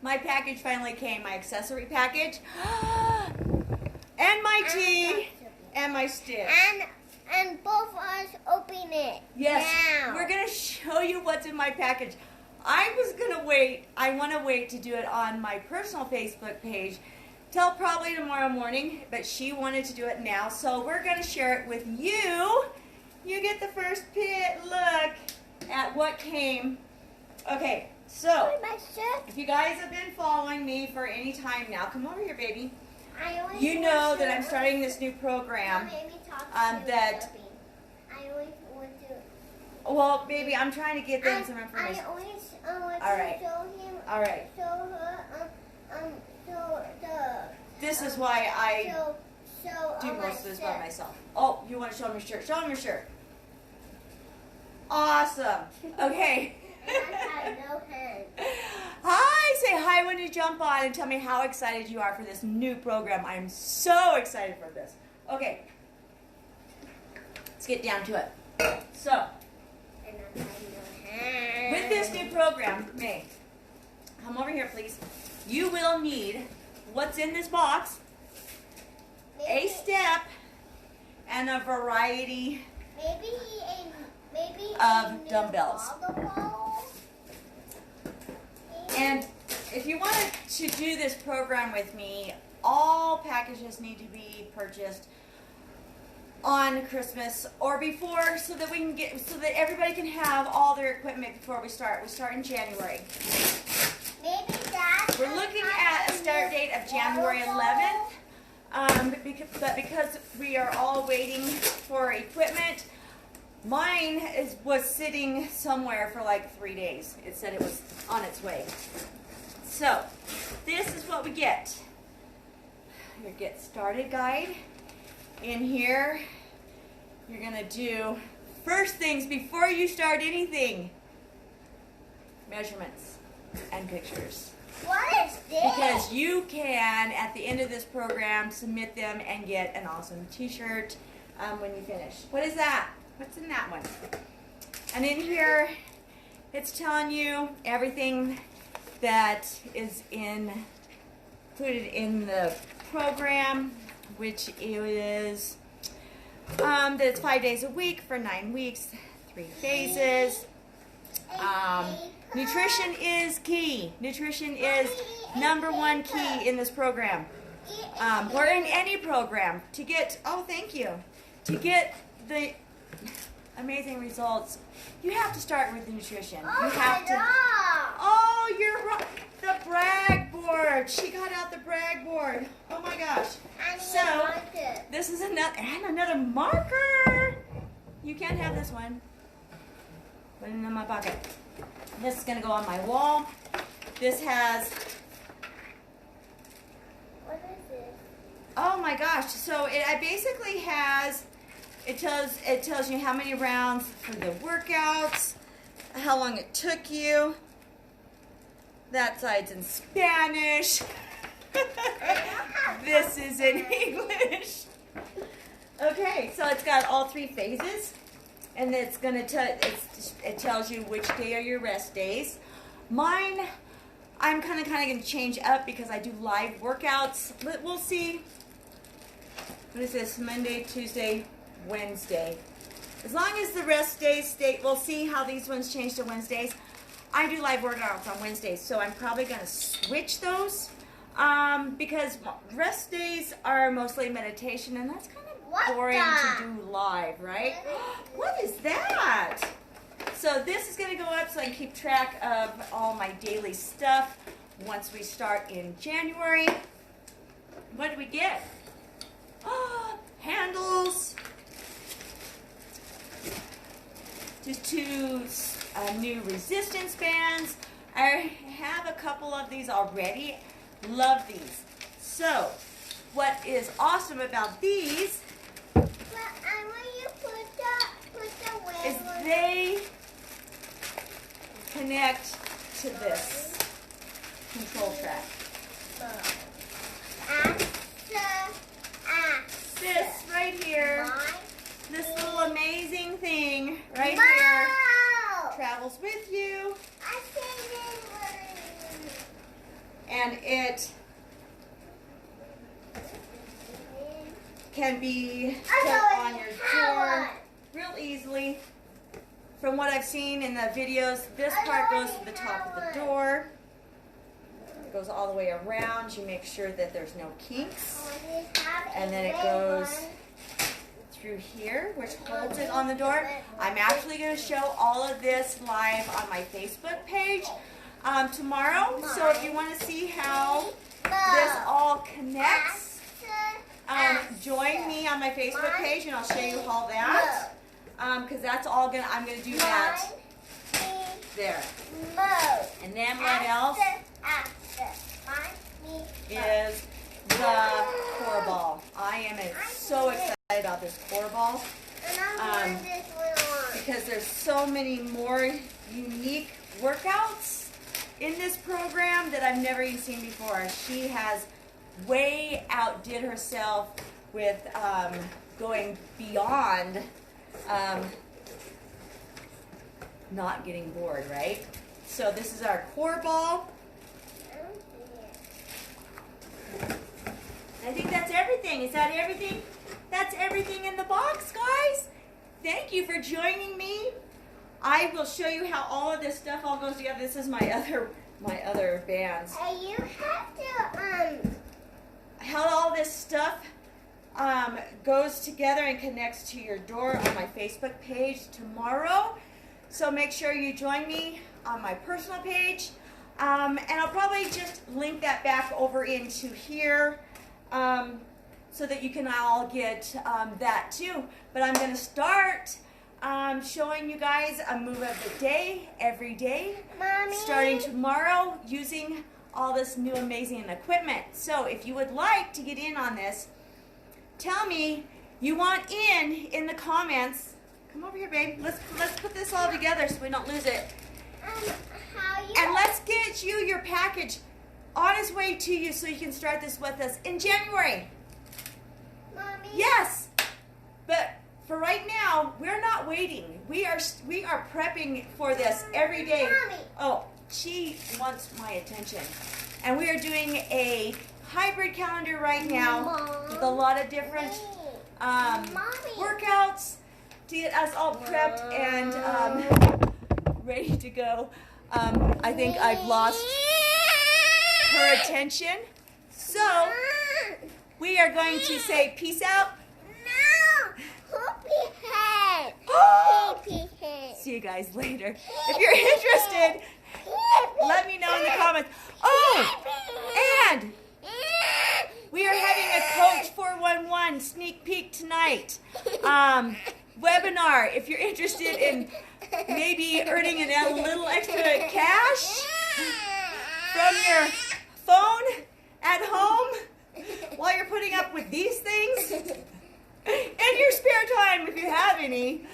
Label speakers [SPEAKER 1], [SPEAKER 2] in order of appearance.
[SPEAKER 1] My package finally came, my accessory package. And my tea. And my stick.
[SPEAKER 2] And both of us open it.
[SPEAKER 1] Yes,
[SPEAKER 2] now.
[SPEAKER 1] we're going to show you what's in my package. I was going to wait. I want to wait to do it on my personal Facebook page till probably tomorrow morning, but she wanted to do it now, so we're going to share it with you. You get the first look at what came. Okay, so if you guys have been following me for any time now, come over here, baby. You know that I'm starting this new program. That.
[SPEAKER 2] I always want to.
[SPEAKER 1] Well, baby, I'm trying to get them some information.
[SPEAKER 2] I always want
[SPEAKER 1] All right.
[SPEAKER 2] to show him.
[SPEAKER 1] All right.
[SPEAKER 2] Show her.
[SPEAKER 1] This is why I do
[SPEAKER 2] my
[SPEAKER 1] most of this by
[SPEAKER 2] shirt.
[SPEAKER 1] myself. Oh, you want to show him your shirt? Show him your shirt. Awesome. Okay.
[SPEAKER 2] And I have no hands.
[SPEAKER 1] Hi. Say hi when you jump on and tell me how excited you are for this new program. I'm so excited for this. Okay. Let's get down to it. So,
[SPEAKER 2] And I have no hands.
[SPEAKER 1] with this new program, May, come over here, please. You will need what's in this box, a step, and a variety
[SPEAKER 2] Maybe
[SPEAKER 1] of dumbbells.
[SPEAKER 2] volleyball.
[SPEAKER 1] And if you wanted to do this program with me, all packages need to be purchased on Christmas or before, so that everybody can have all their equipment before we start. We start in January.
[SPEAKER 2] Maybe Dad.
[SPEAKER 1] We're looking at a start date of January 11th. But because we are all waiting for equipment, mine was sitting somewhere for like 3 days. It said it was on its way. So, this is what we get. Your Get Started guide. In here, you're going to do first things before you start anything. Measurements and pictures.
[SPEAKER 2] What is this?
[SPEAKER 1] Because you can, at the end of this program, submit them and get an awesome t-shirt when you finish. What is that? What's in that one? And in here, it's telling you everything that is included in the program, which is that it's 5 days a week for 9 weeks, 3 phases. Nutrition is key. Nutrition is #1 key in this program. Or in any program. To get the amazing results, you have to start with the nutrition. You have to. Oh, you're right. The brag board. She got out the brag board. Oh my gosh. So this is another marker. You can't have this one. Put it in my pocket. This is going to go on my wall. This has.
[SPEAKER 2] What is this?
[SPEAKER 1] Oh my gosh! So it basically has. It tells you how many rounds for the workouts, how long it took you. That side's in Spanish. This is in English. Okay, so it's got all 3 phases, and it's gonna it tells you which day are your rest days. Mine, I'm kind of gonna change up because I do live workouts. We'll see. What is this? Monday, Tuesday, Wednesday. As long as the rest days stay, we'll see how these ones change to Wednesdays. I do live workouts on Wednesdays, so I'm probably going to switch those because rest days are mostly meditation, and that's kind of boring to do live, right? What is that? So this is going to go up so I can keep track of all my daily stuff once we start in January. What do we get? Oh, handles. Just 2 new resistance bands. I have a couple of these already. Love these. So, what is awesome about these is they connect to this control track. This right here, this little amazing thing right here travels with you. and it can be put on your door real easily. From what I've seen in the videos, this part goes to the top of the door. It goes all the way around. You make sure that there's no kinks. And then it goes through here, which holds it on the door. I'm actually going to show all of this live on my Facebook page tomorrow. So if you want to see how this all connects, join me on my Facebook page and I'll show you all that. Because that's all I'm gonna do that there. And then what else is the core ball. I am so excited about this core ball because there's so many more unique workouts in this program that I've never even seen before. She has way outdid herself with going beyond not getting bored, right? So this is our core ball. I think that's everything. Is that everything? That's everything in the box, guys. Thank you for joining me. I will show you how all of this stuff all goes together. This is my other bands.
[SPEAKER 2] You have to
[SPEAKER 1] How all this stuff goes together and connects to your door on my Facebook page tomorrow. So make sure you join me on my personal page. And I'll probably just link that back over into here so that you can all get that too. But I'm going to start showing you guys a move of the day every day,
[SPEAKER 2] Mommy.
[SPEAKER 1] starting tomorrow, using all this new amazing equipment. So if you would like to get in on this, tell me you want in the comments. Come over here, babe. Let's put this all together so we don't lose it. And let's get you your package on its way to you so you can start this with us in January.
[SPEAKER 2] Mommy.
[SPEAKER 1] Yes, but for right now, we're not waiting. We are prepping for this every day.
[SPEAKER 2] Mommy.
[SPEAKER 1] Oh, she wants my attention. And we are doing a hybrid calendar right now with a lot of different workouts to get us all prepped and ready to go. I think I've lost her attention. So we are going to say peace out. See you guys later. If you're interested, let me know in the comments. Oh, and we are having a Coach 411 sneak peek tonight. Webinar. If you're interested in maybe earning a little extra cash from your phone at home while you're putting up with these things in your spare time, if you have any.